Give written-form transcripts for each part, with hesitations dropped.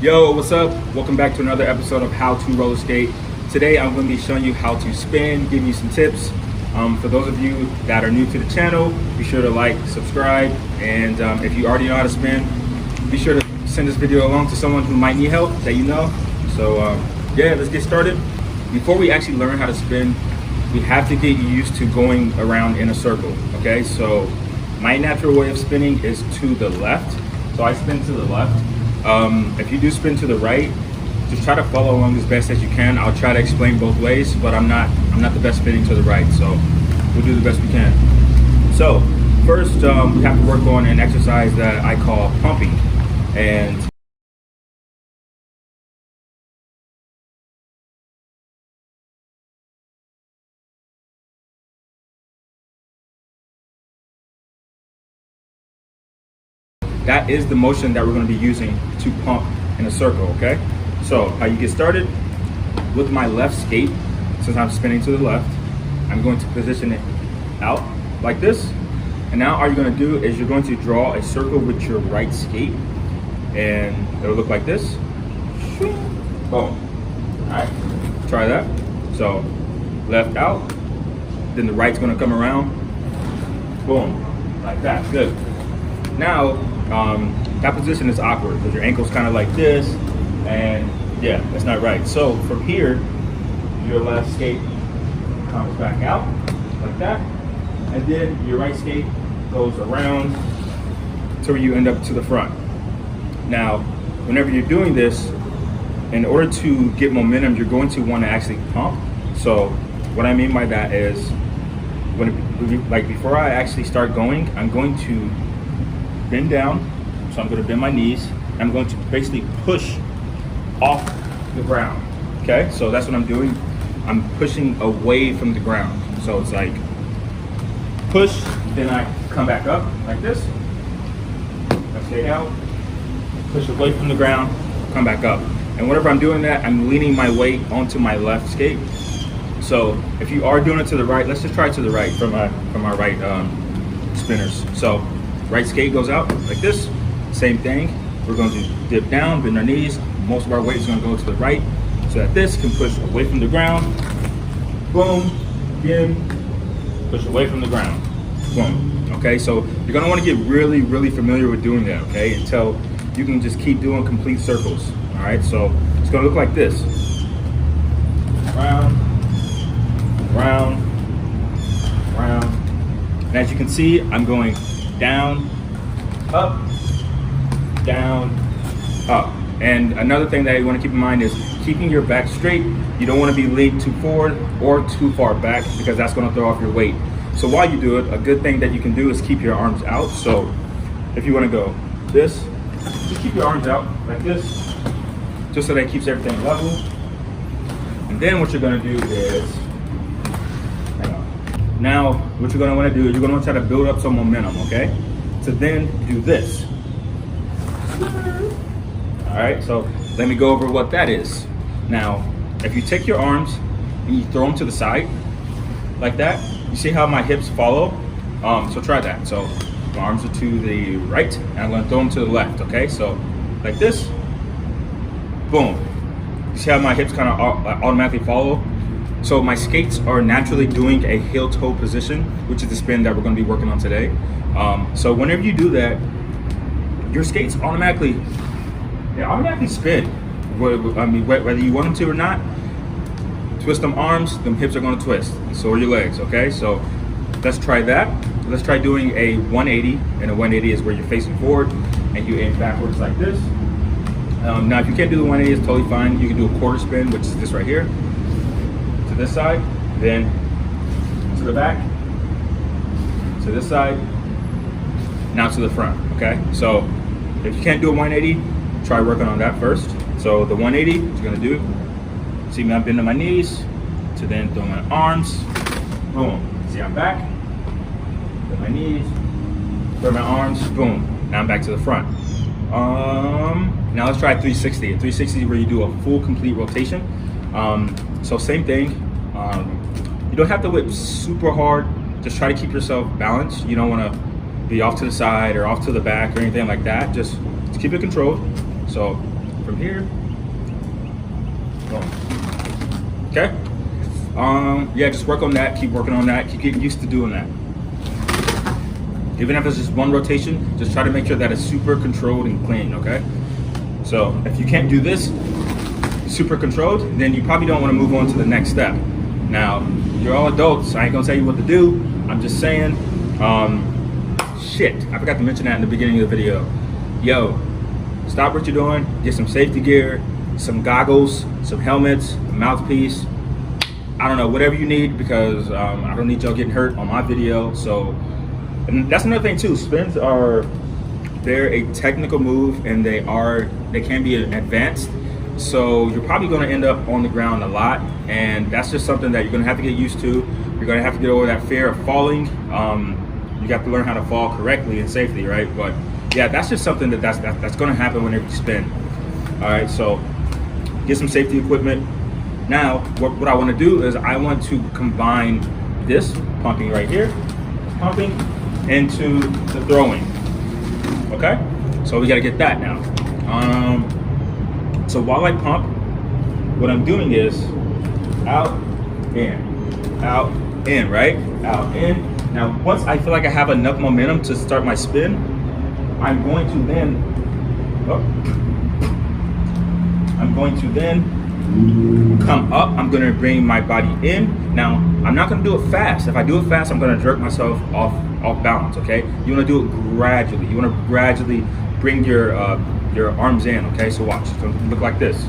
Yo, what's up? Welcome back to another episode of How to Roller Skate. Today I'm going to be showing you how to spin, giving you some tips. For those of you that are new to the channel, be sure to like, subscribe, and if you already know how to spin, be sure to send this video along to someone who might need help that you know. So yeah, let's get started. Before we actually learn how to spin, we have to get used to going around in a circle, okay? So my natural way of spinning is to the left. So I spin to the left. If you do spin to the right, just try to follow along as best as you can. I'll try to explain both ways, but I'm not the best spinning to the right, so we'll do the best we can. So first, we have to work on an exercise that I call pumping, and that is the motion that we're going to be using to pump in a circle, okay? So how you get started, with my left skate, since I'm spinning to the left, I'm going to position it out like this. And now all you're going to do is you're going to draw a circle with your right skate, and it'll look like this. Boom. All right, try that. So left out, then the right's going to come around. Boom, like that. Good. Now, that position is awkward because your ankle's kind of like this, and yeah, that's not right. So from here, your left skate comes back out like that, and then your right skate goes around till you end up to the front. Now, whenever you're doing this, in order to get momentum, you're going to want to actually pump. So what I mean by that is, before I actually start going, I'm going to bend down. So I'm going to bend my knees. I'm going to basically push off the ground. Okay, so that's what I'm doing. I'm pushing away from the ground. So it's like push, then I come back up like this. I stay out, push away from the ground, come back up. And whenever I'm doing that, I'm leaning my weight onto my left skate. So if you are doing it to the right, let's just try to the right from our right spinners. So right skate goes out like this. Same thing. We're going to dip down, bend our knees. Most of our weight is going to go to the right, so that this can push away from the ground. Boom. Again, push away from the ground. Boom. Okay, so you're going to want to get really, really familiar with doing that, okay, until you can just keep doing complete circles. All right, so it's going to look like this. Round, round, round. And as you can see, I'm going down, up, down, up. And another thing that you want to keep in mind is keeping your back straight. You don't want to be leaned too forward or too far back, because that's going to throw off your weight. So while you do it, a good thing that you can do is keep your arms out. So if you want to go this, just keep your arms out like this, just so that it keeps everything level. And then what you're going to do is, now what you're going to want to do is you're going to try to build up some momentum, okay? So then do this. All right, so let me go over what that is. Now, if you take your arms and you throw them to the side like that, you see how my hips follow? So try that. So my arms are to the right, and I'm gonna throw them to the left, okay? So like this, boom. You see how my hips kind of automatically follow? So my skates are naturally doing a heel-toe position, which is the spin that we're gonna be working on today. So whenever you do that, your skates automatically spin. Whether you want them to or not, twist them arms, them hips are going to twist. So are your legs, okay? So let's try that. Let's try doing a 180, and a 180 is where you're facing forward and you aim backwards like this. Now, if you can't do the 180, it's totally fine. You can do a quarter spin, which is this right here, to this side, then to the back, to this side, now to the front, okay? So if you can't do a 180, try working on that first. So the 180, what you're gonna do, see me, I'm bending my knees, to then throw my arms, boom. See, I'm back, bend my knees, throw my arms, boom. Now I'm back to the front. Now let's try 360. A 360 is where you do a full complete rotation. So same thing. You don't have to whip super hard. Just try to keep yourself balanced. You don't want to be off to the side or off to the back or anything like that. Just keep it controlled. So from here, boom. Okay. Yeah, just work on that. Keep working on that. Keep getting used to doing that. Even if it's just one rotation, just try to make sure that it's super controlled and clean. Okay. So if you can't do this super controlled, then you probably don't want to move on to the next step. Now, you're all adults. I ain't gonna tell you what to do. I'm just saying. Shit, I forgot to mention that in the beginning of the video. Yo, stop what you're doing. Get some safety gear, some goggles, some helmets, a mouthpiece. I don't know, whatever you need, because I don't need y'all getting hurt on my video. So, and that's another thing too. Spins they're a technical move, and they can be advanced. So you're probably going to end up on the ground a lot, and that's just something that you're going to have to get used to. You're going to have to get over that fear of falling. You got to learn how to fall correctly and safely, right? But yeah, that's just something that's going to happen whenever you spin. All right, so get some safety equipment. Now, what I want to do is I want to combine this pumping right here, pumping into the throwing. Okay, so we got to get that now. So while I pump, what I'm doing is out, in, right? Out, in. Now, once I feel like I have enough momentum to start my spin, I'm going to then come up. I'm going to bring my body in. Now, I'm not going to do it fast. If I do it fast, I'm going to jerk myself off balance, okay? You want to do it gradually. You want to gradually bring your arms in, okay? So watch. It's going to look like this.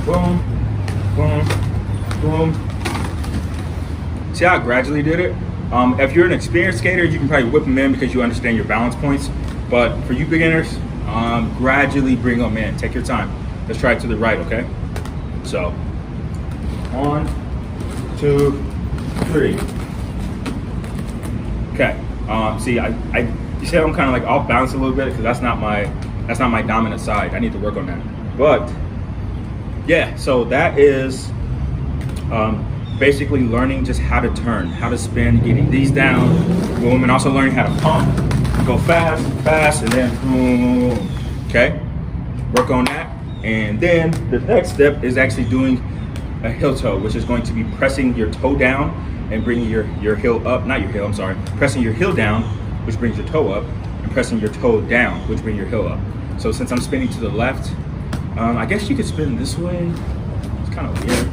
Boom, boom, boom. See how I gradually did it? If you're an experienced skater, you can probably whip them in because you understand your balance points. But for you beginners, gradually bring them in. Take your time. Let's try it to the right, okay? So, 1, 2, 3. Okay. See, you see how I'm kind of like off balance a little bit because that's not my dominant side. I need to work on that. But yeah, so that is basically learning just how to turn, how to spin, getting these down, boom, and also learning how to pump, go fast, and then boom. Okay, work on that. And then the next step is actually doing a heel toe, which is going to be pressing your toe down and bringing your heel up, not your heel, I'm sorry, pressing your heel down, which brings your toe up, and pressing your toe down, which brings your heel up. So since I'm spinning to the left, I guess you could spin this way. It's kind of weird.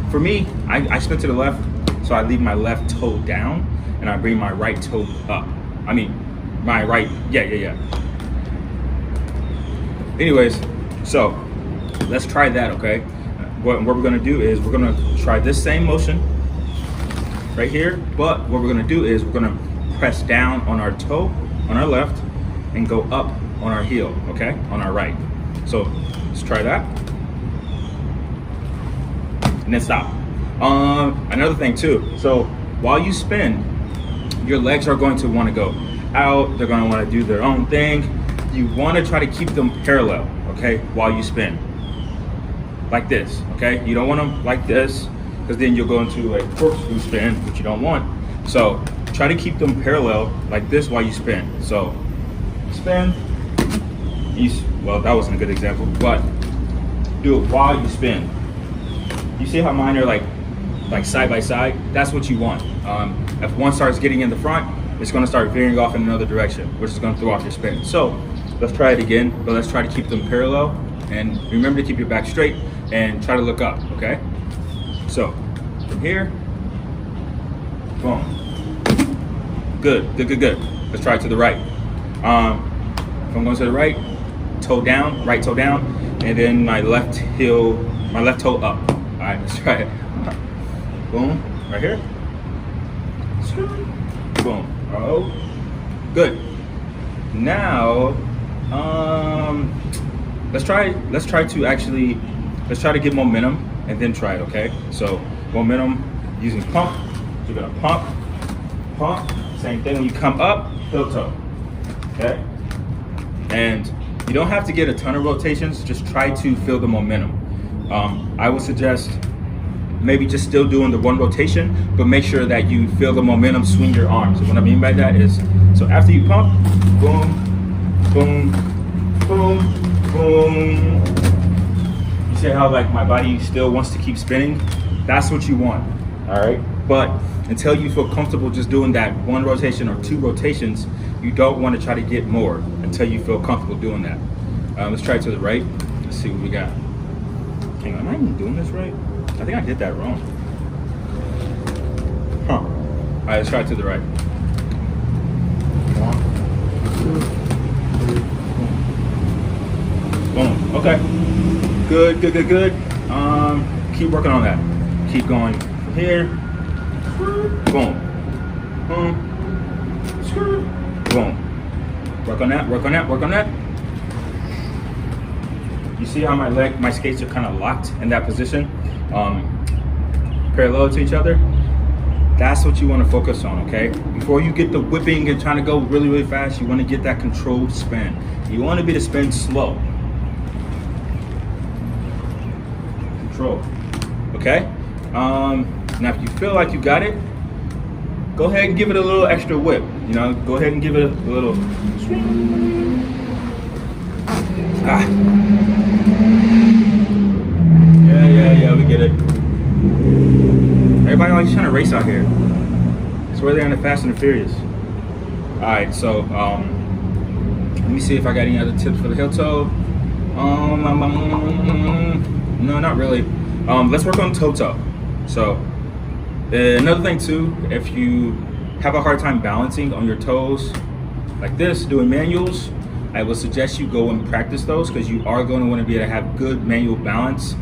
For me, I spin to the left, so I leave my left toe down, and I bring my right toe up. I mean, my right, yeah. Anyways, so let's try that, okay? What we're gonna do is we're gonna try this same motion right here, but what we're gonna do is we're gonna press down on our toe, on our left, and go up on our heel, okay? On our right. So let's try that. And then stop. Another thing too, so while you spin, your legs are going to want to go out, they're going to want to do their own thing. You want to try to keep them parallel, okay, while you spin. Like this, okay? You don't want them like this, because then you'll go into a corkscrew spin, which you don't want. So try to keep them parallel like this while you spin. So spin, well, that wasn't a good example, but do it while you spin. You see how mine are like side by side? That's what you want. If one starts getting in the front, it's going to start veering off in another direction, which is going to throw off your spin. So let's try it again, but let's try to keep them parallel. And remember to keep your back straight and try to look up, okay? So from here, boom. Good. Let's try it to the right. If I'm going to the right, toe down, right toe down, and then my left toe up. All right, let's try it. Boom, right here. Boom. Oh, good. Now, let's try to get momentum and then try it. Okay. So momentum using pump. You're gonna pump. Same thing when you come up, heel toe. Okay. And you don't have to get a ton of rotations. Just try to feel the momentum. I would suggest maybe just still doing the one rotation, but make sure that you feel the momentum swing your arms. And what I mean by that is, so after you pump, boom, boom, boom, boom. You see how like my body still wants to keep spinning? That's what you want, all right? But until you feel comfortable just doing that 1 rotation or 2 rotations, you don't want to try to get more until you feel comfortable doing that. Let's try it to the right. Let's see what we got. Hang on, am I even doing this right? I think I did that wrong. Huh. All right, let's try it to the right. Come on. Boom. Okay. Good, good, good, good. Keep working on that. Keep going from here. Boom. Boom. Boom. Work on that, work on that, work on that. You see how my skates are kind of locked in that position, parallel to each other? That's what you want to focus on, okay? Before you get the whipping and trying to go really, really fast, you want to get that controlled spin. You want to be the spin slow. Control, okay? Now if you feel like you got it, go ahead and give it a little extra whip. You know, go ahead and give it a little swing. Ah. Yeah, we get it. Everybody always trying to race out here. It's where they're in the Fast and the Furious. All right, so let me see if I got any other tips for the heel toe. No, not really. Let's work on toe toe. So another thing too, if you have a hard time balancing on your toes like this, doing manuals, I would suggest you go and practice those because you are going to want to be able to have good manual balance.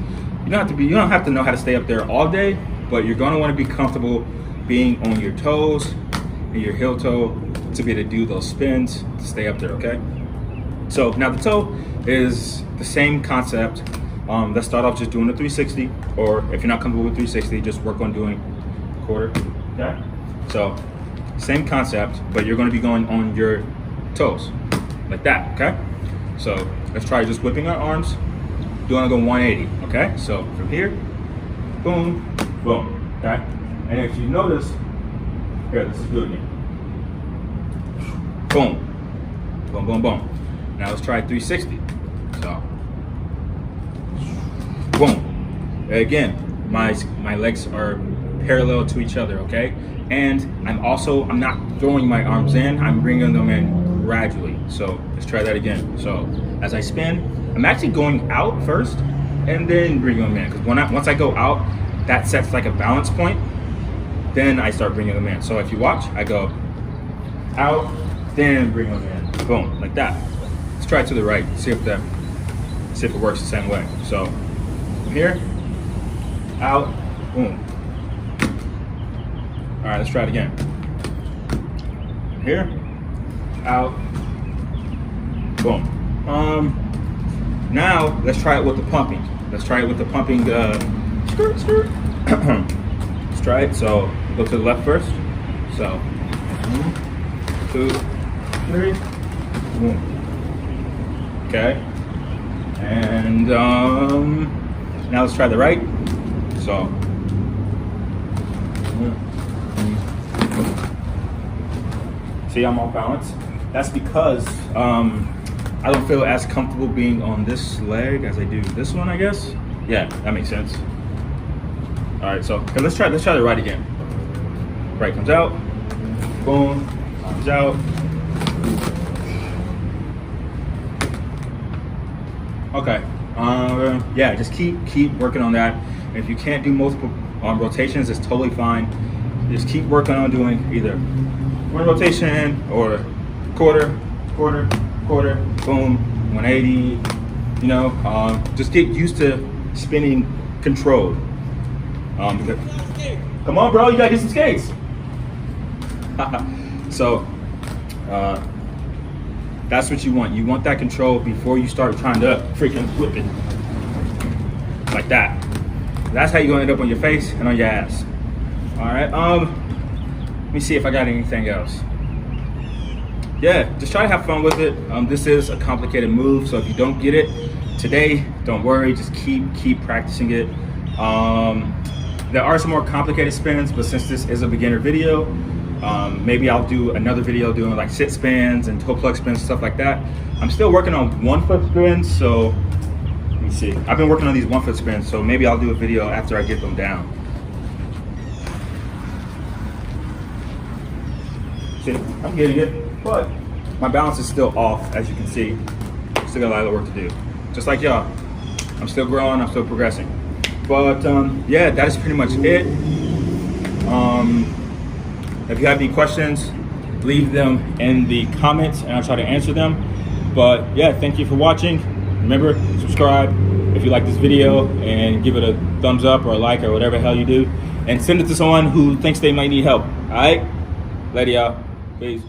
You don't have to know how to stay up there all day, but you're going to want to be comfortable being on your toes and your heel toe to be able to do those spins to stay up there, okay? So now the toe is the same concept. Let's start off just doing a 360, or if you're not comfortable with 360, just work on doing quarter, okay? So same concept, but you're going to be going on your toes like that, okay? So let's try just whipping our arms, doing a 180, okay? So from here, boom, boom, okay? And if you notice, here, let's do it again. Boom, boom, boom, boom. Now let's try 360. So, boom. Again, my legs are parallel to each other, okay? And I'm not throwing my arms in, I'm bringing them in gradually. So let's try that again. So as I spin, I'm actually going out first and then bringing them in. Because once I go out, that sets like a balance point. Then I start bringing them in. So if you watch, I go out, then bring them in. Boom, like that. Let's try it to the right. See if it works the same way. So from here, out, boom. All right, let's try it again. Here, out, boom. Now let's try it with the pumping. Let's try it with the pumping. Skirt, skirt. Let's try it. So go to the left first. So 1, 2, 3, boom. Okay. And now let's try the right. So. See, I'm off balance. That's because I don't feel as comfortable being on this leg as I do this one, I guess. Yeah, that makes sense. All right, so okay, let's try the right again. Right comes out, boom, comes out. Okay, yeah, just keep working on that. And if you can't do multiple rotations, it's totally fine. Just keep working on doing either 1 rotation or quarter, boom, 180. You know, just get used to spinning controlled. Come on, bro, you gotta get some skates. So, that's what you want. You want that control before you start trying to freaking whip it like that. That's how you're gonna end up on your face and on your ass. All right. Let me see if I got anything else. Yeah, just try to have fun with it. This is a complicated move, so if you don't get it today, don't worry. Just keep practicing it. There are some more complicated spins, but since this is a beginner video, Maybe I'll do another video doing like sit spins and toe plug spins, stuff like that. I'm still working on 1 foot spins, so let me see. I've been working on these 1 foot spins, so maybe I'll do a video after I get them down. See, I'm getting it, but my balance is still off, as you can see. Still got a lot of work to do. Just like y'all, I'm still growing, I'm still progressing. But yeah, that is pretty much it. If you have any questions, leave them in the comments and I'll try to answer them. But yeah, thank you for watching. Remember, subscribe if you like this video and give it a thumbs up or a like or whatever the hell you do. And send it to someone who thinks they might need help. All right? Later, y'all. Peace.